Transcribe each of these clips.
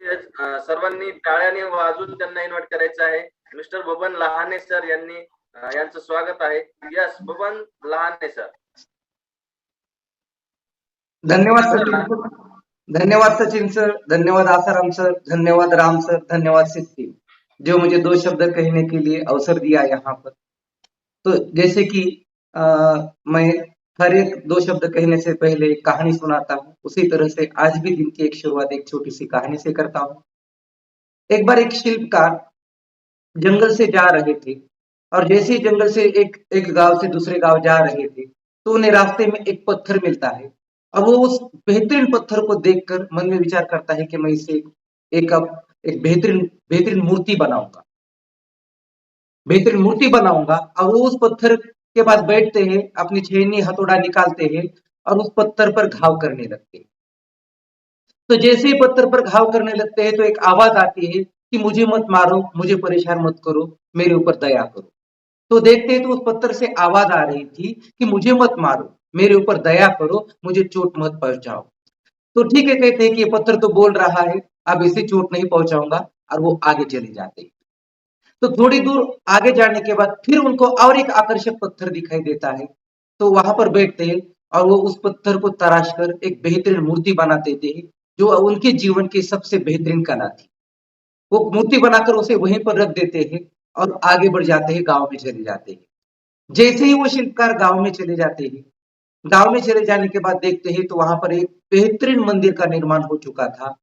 सर्वांनी टाळ्याने वाजून त्यांना इन्व्हाइट करायचं आहे. मिस्टर बबन लहाने सर यांनी यांचं स्वागत आहे. यस, बबन लहाने सर. धन्यवाद सचिन सर, धन्यवाद सचिन सर, धन्यवाद आसाराम सर, धन्यवाद राम सर, धन्यवाद सिद्धि, जो मुझे 2 शब्द कहने के लिए अवसर दिया यहाँ पर। तो जैसे कि मैं हर एक 2 शब्द कहने से पहले एक कहानी सुनाता हूँ, उसी तरह से आज भी दिन की एक शुरुआत एक छोटी सी कहानी से करता हूँ। एक बार एक शिल्पकार जंगल से जा रहे थे और जैसे ही जंगल से एक गांव से दूसरे गांव जा रहे थे तो उन्हें रास्ते में एक पत्थर मिलता है और वो उस बेहतरीन पत्थर को देखकर मन में विचार करता है कि मैं इसे एक बेहतरीन बेहतरीन मूर्ति बनाऊंगा, बेहतरीन मूर्ति बनाऊंगा। और वो उस पत्थर के पास बैठते हैं, अपनी छेनी हथौड़ा निकालते हैं और उस पत्थर पर घाव करने लगते हैं। तो जैसे ही पत्थर पर घाव करने लगते हैं तो एक आवाज आती है कि मुझे मत मारो, मुझे परेशान मत करो, मेरे ऊपर दया करो। तो देखते हैं तो उस पत्थर से आवाज आ रही थी कि मुझे मत मारो, मेरे ऊपर दया करो, मुझे चोट मत पहुंचाओ। तो ठीक है, कहते हैं कि ये पत्थर तो बोल रहा है, अब इसे चोट नहीं पहुंचाऊंगा, और वो आगे चले जाते हैं। तो थोड़ी दूर आगे जाने के बाद फिर उनको और एक आकर्षक पत्थर दिखाई देता है, तो वहां पर बैठते हैं और वो उस पत्थर को तराश कर एक बेहतरीन मूर्ति बना देते हैं, जो उनके जीवन की सबसे बेहतरीन कला थी। वो मूर्ति बनाकर उसे वहीं पर रख देते हैं और आगे बढ़ जाते हैं, गांव में चले जाते हैं। जैसे ही वो शिल्पकार गांव में चले जाते हैं, गांव में चले जाने के बाद देखते हैं तो वहां पर एक बेहतरीन मंदिर का निर्माण हो चुका था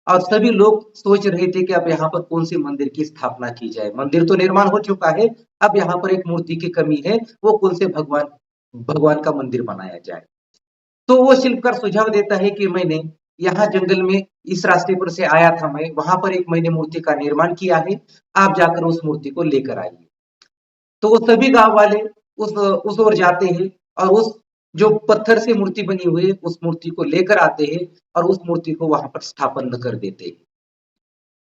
और सभी लोग सोच रहे थे कि अब यहाँ पर कौन सी मंदिर की स्थापना की जाए। मंदिर तो निर्माण हो चुका है, अब यहाँ पर एक मूर्ति की कमी है, वो कौन से भगवान भगवान का मंदिर बनाया जाए। तो वो शिल्पकार सुझाव देता है कि मैंने यहाँ जंगल में इस रास्ते पर से आया था, मैं वहां पर एक मैंने मूर्ति का निर्माण किया है, आप जाकर उस मूर्ति को लेकर आइए। तो वो सभी गांव वाले उस ओर जाते हैं और उस जो पत्थर से मूर्ति बनी हुई है उस मूर्ति को लेकर आते हैं और उस मूर्ति को वहां पर स्थापन कर देते हैं।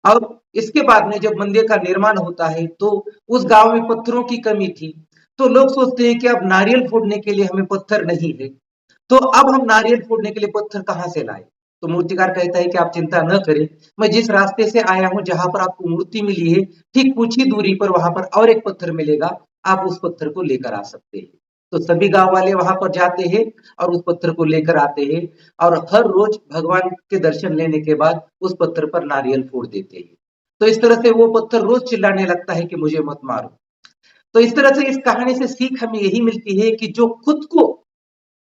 और इसके बाद में जब मंदिर का निर्माण होता है तो उस गांव में पत्थरों की कमी थी, तो लोग सोचते हैं कि अब नारियल फोड़ने के लिए हमें पत्थर नहीं है, तो अब हम नारियल फोड़ने के लिए पत्थर कहाँ से लाए। तो मूर्तिकार कहता है कि आप चिंता न करें, मैं जिस रास्ते से आया हूं जहां पर आपको मूर्ति मिली है ठीक कुछ ही दूरी पर वहां पर और एक पत्थर मिलेगा, आप उस पत्थर को लेकर आ सकते हैं। तो सभी गांव वाले वहां पर जाते हैं और उस पत्थर को लेकर आते हैं और हर रोज भगवान के दर्शन लेने के बाद उस पत्थर पर नारियल फोड़ देते हैं। तो इस तरह से वो पत्थर रोज चिल्लाने लगता है कि मुझे मत मारो। तो इस तरह से इस कहानी से सीख हमें यही मिलती है कि जो खुद को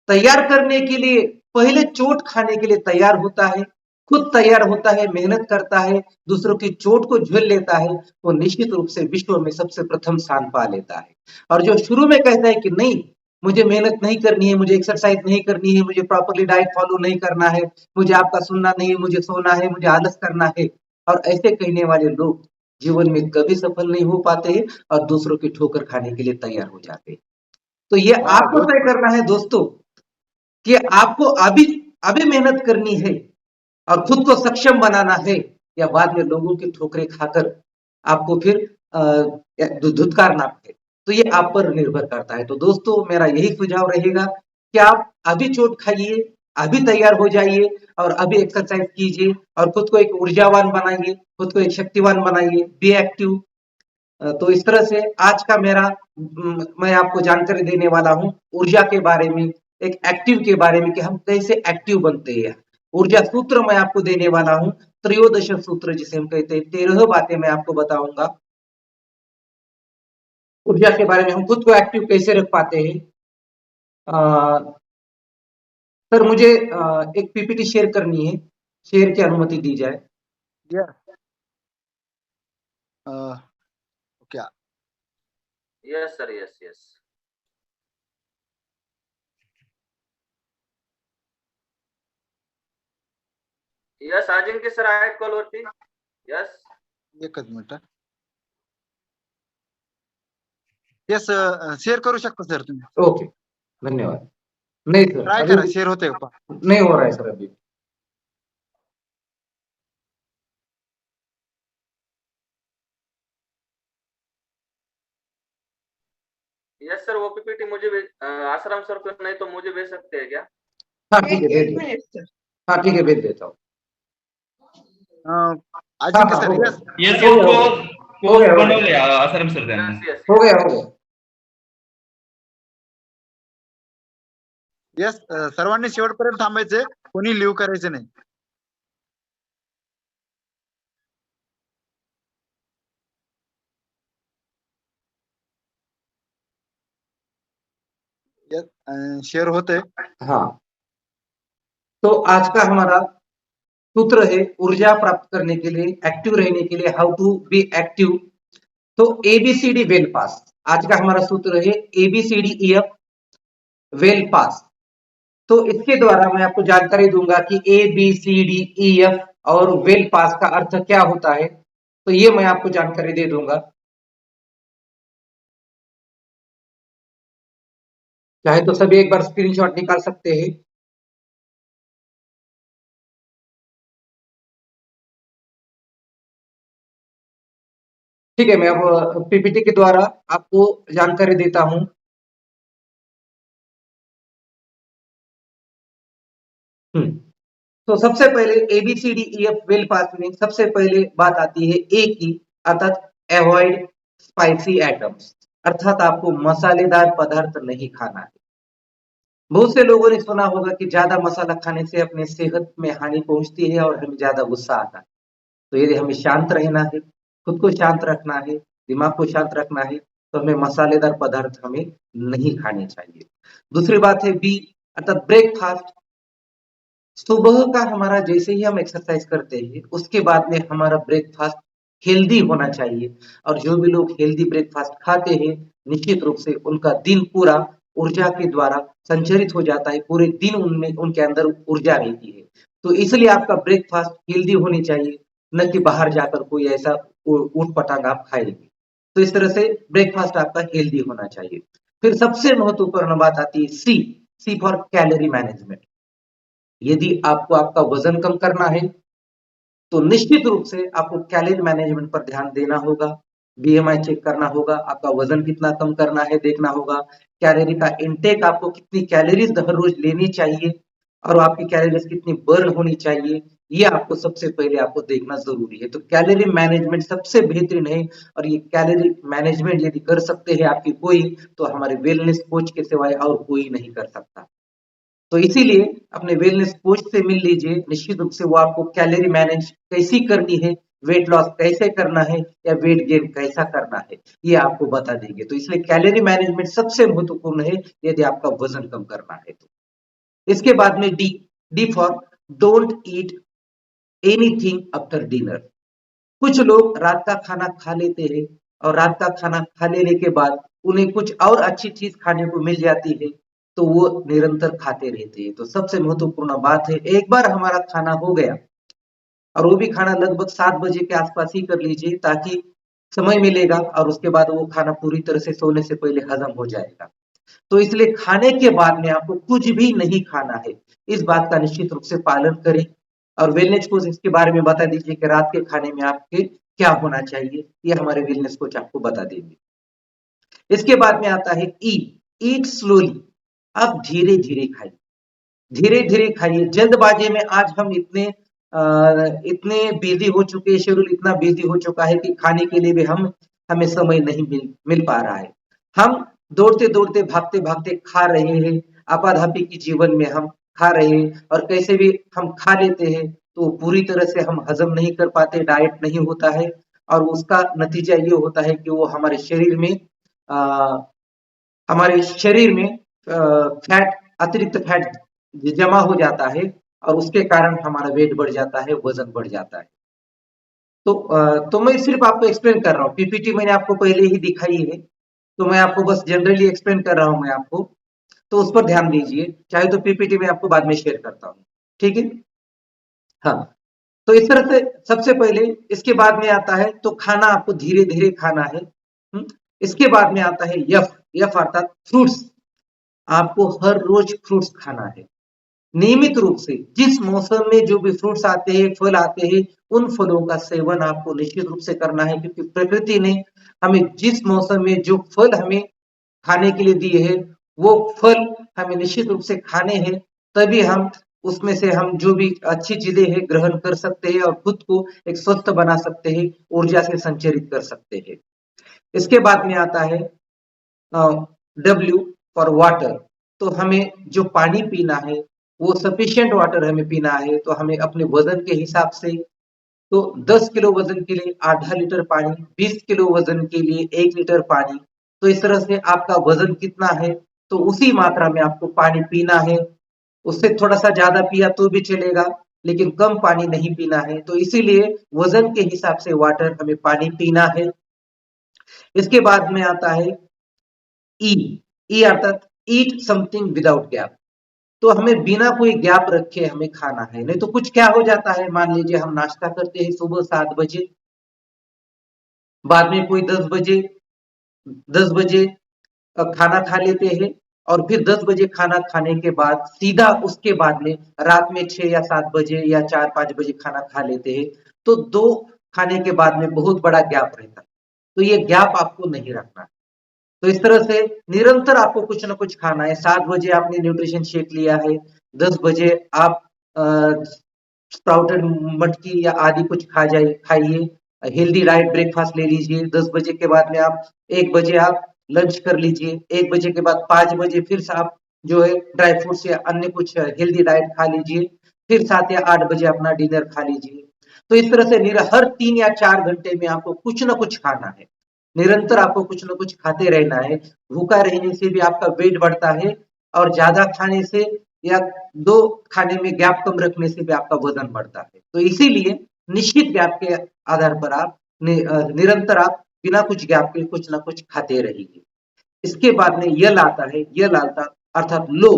तैयार करने के लिए पहले चोट खाने के लिए तैयार होता है, खुद तैयार होता है, मेहनत करता है, दूसरों की चोट को झेल लेता है, वो निश्चित रूप से विश्व में सबसे प्रथम स्थान पा लेता है। और जो शुरू में कहता है कि नहीं, मुझे मेहनत नहीं करनी है, मुझे एक्सरसाइज नहीं करनी है, मुझे प्रॉपरली डाइट फॉलो नहीं करना है, मुझे आपका सुनना नहीं है, मुझे सोना है, मुझे आलस करना है, और ऐसे कहने वाले लोग जीवन में कभी सफल नहीं हो पाते हैं और दूसरों की ठोकर खाने के लिए तैयार हो जाते हैं। तो ये आपको तय करना है दोस्तों कि आपको अभी अभी मेहनत करनी है और खुद को सक्षम बनाना है, या बाद में लोगों की ठोकरें खाकर आपको फिर धुतकारना है। तो ये आप पर निर्भर करता है। तो दोस्तों मेरा यही सुझाव रहेगा कि आप अभी चोट खाइए, अभी तैयार हो जाइए और अभी एक्सरसाइज कीजिए और खुद को एक ऊर्जावान बनाइए, खुद को एक शक्तिवान बनाइए, बी एक्टिव। तो इस तरह से आज का मेरा मैं आपको जानकारी देने वाला हूँ ऊर्जा के बारे में, एक एक्टिव के बारे में कि हम कैसे एक्टिव बनते हैं। ऊर्जा सूत्र मैं आपको देने वाला हूँ, त्रयोदश सूत्र जिसे हम कहते हैं, 13 बातें मैं आपको बताऊंगा ऊर्जा के बारे में, हम खुद को एक्टिव कैसे रख पाते हैं। सर मुझे एक पीपीटी शेयर करनी है, शेयर की अनुमति दी जाए। क्या? Yes sir, yes yes. Yes Ajinkya sir आहेत कॉल वरती। यस, एकच मिनिट। यस शेअर करू शकता सर तुम्ही। ओके, धन्यवाद। नहीं सर, ट्राय करा, शेअर होते का? नहीं हो रहा है सर अभी। यस सर, वो पीपीटी मुझे आसाराम सर को नहीं तो मुझे भेज सकते हैं क्या? हाँ ठीक है, भेज। हाँ ठीक है, भेज देता हूँ। अजिंक्य हाँ, सर हो गया यस येस हो येस गया हो कोच गया हो कोच गया हो गया बनवले आसाराम सर त्यांनी. यस यस हो गया हो गया. यस सर्वांनी शेवटपर्यंत थांबायचे, कोणी लिव्ह करायचे नाही. यस शेअर होते. हाँ, तो आज का हमारा सूत्र है ऊर्जा प्राप्त करने के लिए, एक्टिव रहने के लिए, हाउ टू बी एक्टिव. तो एबीसीडी वेल पास आज का हमारा सूत्र है, ABCDEF वेल पास. तो इसके द्वारा मैं आपको जानकारी दूंगा कि ABCDEF और वेल पास का अर्थ क्या होता है. तो ये मैं आपको जानकारी दे दूंगा. चाहे तो सभी एक बार स्क्रीनशॉट निकाल सकते हैं. ठीक है, मैं अब पीपीटी के द्वारा आपको जानकारी देता हूं. तो सबसे पहले ABCDEF वेल पास में सबसे पहले बात आती है ए की, अर्थात अवॉइड स्पाइसी आइटम्स, अर्थात आपको मसालेदार पदार्थ नहीं खाना है. बहुत से लोगों ने सुना होगा कि ज्यादा मसाला खाने से अपने सेहत में हानि पहुंचती है और हमें ज्यादा गुस्सा आता है. तो यदि हमें शांत रहना है, खुद को शांत रखना है, दिमाग को शांत रखना है, तो हमें मसालेदार पदार्थ हमें नहीं खाने चाहिए. दूसरी बात है बी, अर्थात ब्रेकफास्ट. सुबह का हमारा जैसे ही हम एक्सरसाइज करते हैं उसके बाद में हमारा ब्रेकफास्ट हेल्दी होना चाहिए. और जो भी लोग हेल्दी ब्रेकफास्ट खाते हैं निश्चित रूप से उनका दिन पूरा ऊर्जा के द्वारा संचरित हो जाता है, पूरे दिन उनमें उनके अंदर ऊर्जा रहती है. तो इसलिए आपका ब्रेकफास्ट हेल्दी होनी चाहिए, न कि बाहर जाकर कोई ऐसा ऊट पटांग आप खाएंगे. तो इस तरह से ब्रेकफास्ट आपका हेल्दी होना चाहिए. फिर सबसे महत्वपूर्ण बात आती है सी, सी फॉर कैलोरी मैनेजमेंट. यदि आपको आपका वजन कम करना है तो निश्चित रूप से आपको कैलोरी मैनेजमेंट पर ध्यान देना होगा. बीएमआई चेक करना होगा, आपका वजन कितना कम करना है देखना होगा, कैलोरी का इनटेक आपको कितनी कैलोरीज हर रोज लेनी चाहिए और आपकी कैलोरीज कितनी बर्न होनी चाहिए, ये आपको सबसे पहले आपको देखना जरूरी है. तो कैलोरी मैनेजमेंट सबसे बेहतरीन है और ये कैलोरी मैनेजमेंट यदि कर सकते हैं आपकी कोई, तो हमारे वेलनेस कोच के सिवाय और कोई नहीं कर सकता. तो इसीलिए अपने वेलनेस कोच से मिल लीजिए, निश्चित रूप से वो आपको कैलोरी मैनेज कैसी करनी है, वेट लॉस कैसे करना है या वेट गेन कैसा करना है, ये आपको बता देंगे. तो इसलिए कैलोरी मैनेजमेंट सबसे महत्वपूर्ण है यदि आपका वजन कम करना है तो. इसके बाद में D, D for don't eat anything after dinner. कुछ लोग रात का खाना खा लेते हैं और रात का खाना खा लेने के बाद उन्हें कुछ और अच्छी चीज खाने को मिल जाती है तो वो निरंतर खाते रहते हैं. तो सबसे महत्वपूर्ण बात है एक बार हमारा खाना हो गया और वो भी खाना लगभग 7 बजे के आसपास ही कर लीजिए ताकि समय मिलेगा और उसके बाद वो खाना पूरी तरह से सोने से पहले हजम हो जाएगा. तो इसलिए खाने के बाद में आपको कुछ भी नहीं खाना है, इस बात का निश्चित रूप से पालन करें. और वेलनेस कोच इसके बारे में बता दीजिए कि रात के खाने में आपके क्या होना चाहिए, ये हमारे वेलनेस कोच आपको बता देंगे. इसके बाद में आता है ई, ईट स्लोली. आप धीरे धीरे खाइए, धीरे धीरे खाइए. जल्दबाजी में आज हम इतने बिजी हो चुके हैं, शेड्यूल इतना बिजी हो चुका है कि खाने के लिए भी हमें समय नहीं मिल पा रहा है. हम दौड़ते दौड़ते भागते भागते खा रहे हैं, आपाधापी की जीवन में हम खा रहे हैं और कैसे भी हम खा लेते हैं तो पूरी तरह से हम हजम नहीं कर पाते, डाइट नहीं होता है और उसका नतीजा ये होता है कि वो हमारे शरीर में फैट, अतिरिक्त फैट जमा हो जाता है और उसके कारण हमारा वेट बढ़ जाता है, वजन बढ़ जाता है. तो मैं सिर्फ आपको एक्सप्लेन कर रहा हूँ, पीपीटी मैंने आपको पहले ही दिखाई है तो मैं आपको बस जनरली एक्सप्लेन कर रहा हूँ मैं आपको, तो उस पर ध्यान दीजिए. चाहे तो पीपीटी में आपको बाद में शेयर करता हूँ, ठीक है. हाँ, तो इस तरह से सबसे पहले इसके बाद में आता है तो खाना आपको धीरे धीरे खाना है. इसके बाद में आता है यफ, यफ अर्थात फ्रूट्स. आपको हर रोज फ्रूट्स खाना है नियमित रूप से. जिस मौसम में जो भी फ्रूट्स आते हैं, फल आते हैं, उन फलों का सेवन आपको निश्चित रूप से करना है क्योंकि प्रकृति ने हमें जिस मौसम में जो फल हमें खाने के लिए दिए हैं वो फल हमें निश्चित रूप से खाने हैं, तभी हम उसमें से हम जो भी अच्छी चीजें हैं ग्रहण कर सकते हैं और खुद को एक स्वस्थ बना सकते हैं, ऊर्जा से संचरित कर सकते हैं। इसके बाद में आता है W फॉर वाटर। तो हमें जो पानी पीना है वो सफिशिएंट वाटर हमें पीना है। तो हमें अपने वजन के हिसाब से, तो 10 किलो वजन के लिए आधा लीटर पानी, 20 किलो वजन के लिए 1 लीटर पानी। तो इस तरह से आपका वजन कितना है तो उसी मात्रा में आपको पानी पीना है। उससे थोड़ा सा ज्यादा पिया तो भी चलेगा, लेकिन कम पानी नहीं पीना है। तो इसीलिए वजन के हिसाब से वाटर हमें पानी पीना है। इसके बाद में आता है ई। ई अर्थात ईट समथिंग विदाउट गैप। तो हमें बिना कोई गैप रखे हमें खाना है। नहीं तो कुछ क्या हो जाता है, मान लीजिए हम नाश्ता करते हैं सुबह 7 बजे, बाद में कोई 10 बजे खाना खा लेते हैं, और फिर 10 बजे खाना खाने के बाद सीधा उसके बाद में रात में 6 या 7 बजे या 4-5 बजे खाना खा लेते हैं। तो दो खाने के बाद में बहुत बड़ा गैप रहता है। तो ये गैप आपको नहीं रखना है। तो इस तरह से निरंतर आपको कुछ ना कुछ खाना है। 7 बजे आपने न्यूट्रिशन शेक लिया है, 10 बजे आप स्प्राउटेड मटकी या आदि कुछ खाइए, हेल्दी डाइट ब्रेकफास्ट ले लीजिए। 10 बजे के बाद में आप 1 बजे आप लंच कर लीजिए। 1 बजे के बाद 5 बजे फिर से आप जो है ड्राई फ्रूट्स या अन्य कुछ हेल्दी डाइट खा लीजिए। फिर 7 या 8 बजे अपना डिनर खा लीजिए। तो इस तरह से हर 3 या 4 घंटे में आपको कुछ ना कुछ खाना है। निरंतर आपको कुछ ना कुछ खाते रहना है। भूखा रहने से भी आपका वेट बढ़ता है, और ज्यादा खाने से या दो खाने में गैप कम रखने से भी आपका वजन बढ़ता है। तो इसीलिए निश्चित गैप के आधार पर आप निरंतर आप बिना कुछ गैप के कुछ ना कुछ खाते रहिए। इसके बाद में यल आता है, यल आता अर्थात लो।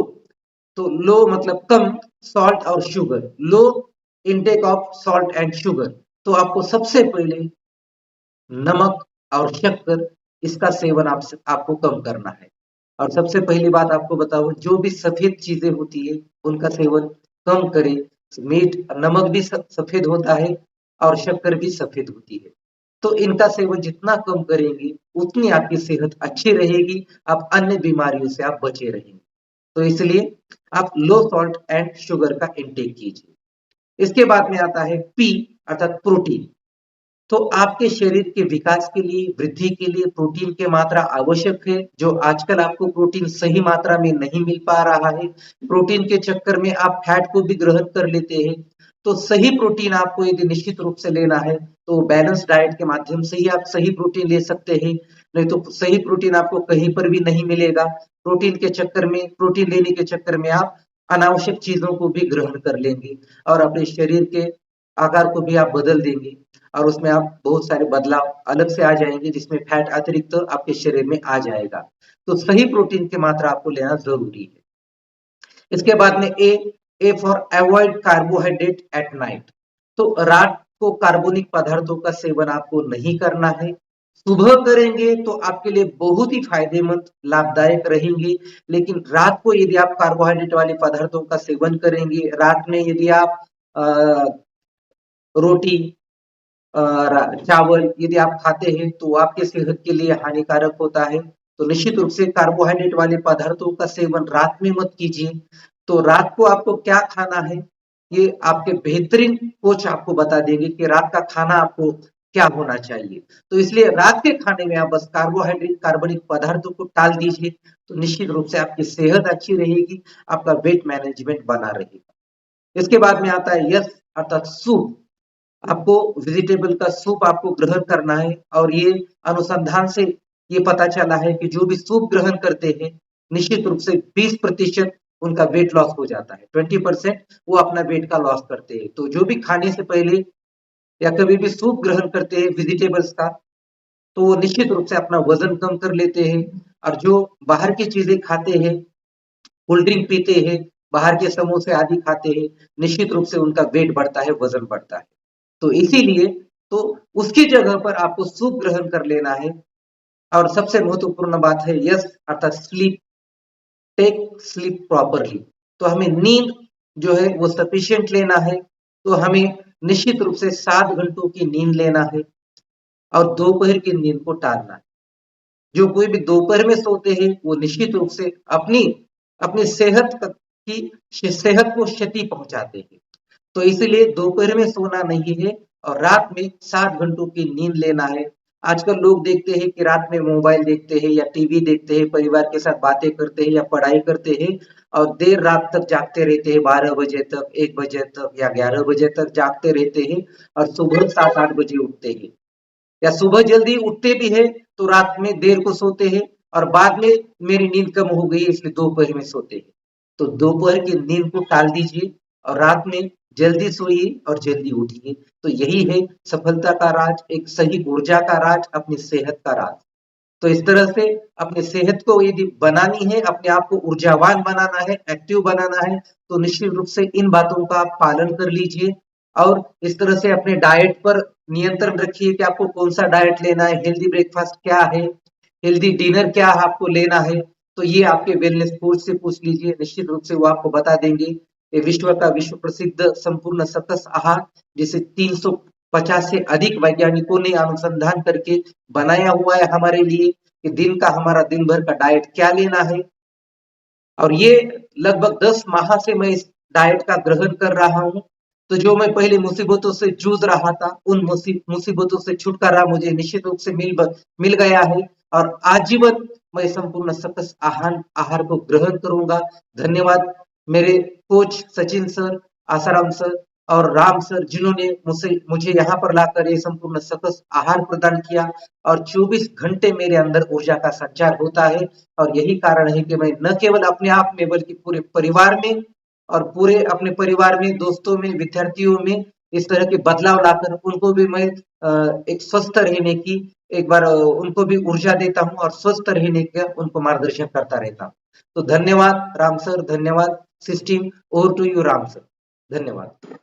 तो लो मतलब कम सॉल्ट और sugar, low intake of salt and sugar. तो आपको सबसे पहले नमक और शक्कर, इसका सेवन आपको कम करना है। और सबसे पहली बात आपको बताऊं, जो भी सफेद चीजें होती है उनका सेवन कम करें। मीठ, नमक भी सफेद होता है और शक्कर भी सफेद होती है। तो इनका सेवन जितना कम करेंगे उतनी आपकी सेहत अच्छी रहेगी, आप अन्य बीमारियों से आप बचे रहेंगे। तो इसलिए आप लो सॉल्ट एंड शुगर का इंटेक कीजिए। इसके बाद में आता है पी अर्थात प्रोटीन। तो आपके शरीर के विकास के लिए, वृद्धि के लिए प्रोटीन की मात्रा आवश्यक है, जो आजकल आपको प्रोटीन सही मात्रा में नहीं मिल पा रहा है। प्रोटीन के चक्कर में आप फैट को भी ग्रहण कर लेते हैं। तो सही प्रोटीन आपको यदि निश्चित रूप से लेना है तो बैलेंस डाइट के माध्यम से ही आप सही प्रोटीन ले सकते हैं। नहीं तो सही प्रोटीन आपको कहीं पर भी नहीं मिलेगा। प्रोटीन लेने के चक्कर में आप अनावश्यक चीजों को भी ग्रहण कर लेंगे, और अपने शरीर के आकार को भी आप बदल देंगे, और उसमें आप बहुत सारे बदलाव अलग से आ जाएंगे, जिसमें फैट अतिरिक्त आपके शरीर में आ जाएगा। तो सही प्रोटीन की मात्रा आपको लेना जरूरी है। इसके बाद में A for avoid carbohydrate at night. तो रात को कार्बनिक पदार्थों का सेवन आपको नहीं करना है। सुबह करेंगे तो आपके लिए बहुत ही फायदेमंद लाभदायक रहेंगे, लेकिन रात को यदि आप कार्बोहाइड्रेट वाले पदार्थों का सेवन करेंगे, रात में यदि आप रोटी चावल यदि आप खाते हैं तो आपके सेहत के लिए हानिकारक होता है। तो निश्चित रूप से कार्बोहाइड्रेट वाले पदार्थों का सेवन रात में मत कीजिए। तो रात को आपको क्या खाना है, ये आपके बेहतरीन कोच आपको बता देंगे कि रात का खाना आपको क्या होना चाहिए। तो इसलिए रात के खाने में आप बस कार्बोहाइड्रेट, कार्बनिक पदार्थों को टाल दीजिए। तो निश्चित रूप से आपकी सेहत अच्छी रहेगी, आपका वेट मैनेजमेंट बना रहेगा। इसके बाद में आता है यस अर्थात सूप। आपको वेजिटेबल का सूप आपको ग्रहण करना है, और ये अनुसंधान से ये पता चला है कि जो भी सूप ग्रहण करते हैं निश्चित रूप से 20% उनका वेट लॉस हो जाता है। 20% वो अपना वेट का लॉस करते हैं। तो जो भी खाने से पहले या कभी भी सूप ग्रहण करते हैं वेजिटेबल्स का, तो वो निश्चित रूप से अपना वजन कम कर लेते हैं। और जो बाहर की चीजें खाते हैं, कोल्ड ड्रिंक पीते हैं, बाहर के समोसे आदि खाते हैं, निश्चित रूप से उनका वेट बढ़ता है, वजन बढ़ता है। तो इसीलिए तो उसकी जगह पर आपको सूप ग्रहण कर लेना है। और सबसे महत्वपूर्ण बात है यस अर्थात स्लीप, टेक स्लीप प्रॉपरली। तो हमें नींद जो है वो सफिशिएंट लेना है। तो हमें निश्चित रूप से 7 घंटों की नींद लेना है, और दोपहर की नींद को टालना है। जो कोई भी दोपहर में सोते हैं वो निश्चित रूप से अपनी अपनी सेहत कि सेहत को क्षति पहुंचाते हैं। तो इसलिए दोपहर में सोना नहीं है और रात में 7 घंटों की नींद लेना है। आजकल लोग देखते हैं कि रात में मोबाइल देखते हैं या टीवी देखते हैं, परिवार के साथ बातें करते हैं या पढ़ाई करते हैं और देर रात तक जागते रहते हैं, 12 बजे तक, 1 बजे तक या 11 बजे तक जागते रहते हैं और सुबह 7-8 बजे उठते हैं, या सुबह जल्दी उठते भी है तो रात में देर को सोते हैं और बाद में मेरी नींद कम हो गई इसलिए दोपहर में सोते हैं। तो दोपहर की नींद को टाल दीजिए और रात में जल्दी सोइए और जल्दी उठिए। तो यही है सफलता का राज, एक सही ऊर्जा का राज, अपनी सेहत का राज। तो इस तरह से अपने सेहत को यदि बनानी है, अपने आप को ऊर्जावान बनाना है, एक्टिव बनाना है, तो निश्चित रूप से इन बातों का आप पालन कर लीजिए और इस तरह से अपने डाइट पर नियंत्रण रखिए कि आपको कौन सा डाइट लेना है, हेल्दी ब्रेकफास्ट क्या है, हेल्दी डिनर क्या आपको लेना है। तो ये आपके वेलनेस कोच से पूछ लीजिए, निश्चित रूप से वो आपको बता देंगे। ये विश्व का विश्व प्रसिद्ध संपूर्ण सकस आहार, जिसे 350 से अधिक वैज्ञानिकों ने अनुसंधान करके बनाया हुआ है हमारे लिए कि दिन का हमारा दिन भर का डाइट क्या लेना है। और ये लगभग 10 माह से मैं इस डाइट का ग्रहण कर रहा हूँ। तो जो मैं पहले मुसीबतों से जूझ रहा था, उन मुसीबतों से छुटकारा मुझे निश्चित रूप से मिल गया है और आजीवन मैं संपूर्ण सकस आहार को ग्रहण करूंगा। धन्यवाद मेरे coach Sachin sir, Asaram sir और राम सर, जिन्होंने मुझे यहाँ पर लाकर ये संपूर्ण सकस आहार प्रदान किया और 24 घंटे मेरे अंदर ऊर्जा का संचार होता है। और यही कारण है कि मैं न केवल अपने आप में बल्कि पूरे परिवार में और पूरे अपने परिवार में, दोस्तों में, विद्यार्थियों में इस तरह के बदलाव लाकर उनको भी मैं एक स्वस्थ रहने की एक बार उनको भी ऊर्जा देता हूँ और स्वस्थ रहने का उनको मार्गदर्शन करता रहता हूँ। तो धन्यवाद राम सर, धन्यवाद system, over to you Ram sir, धन्यवाद।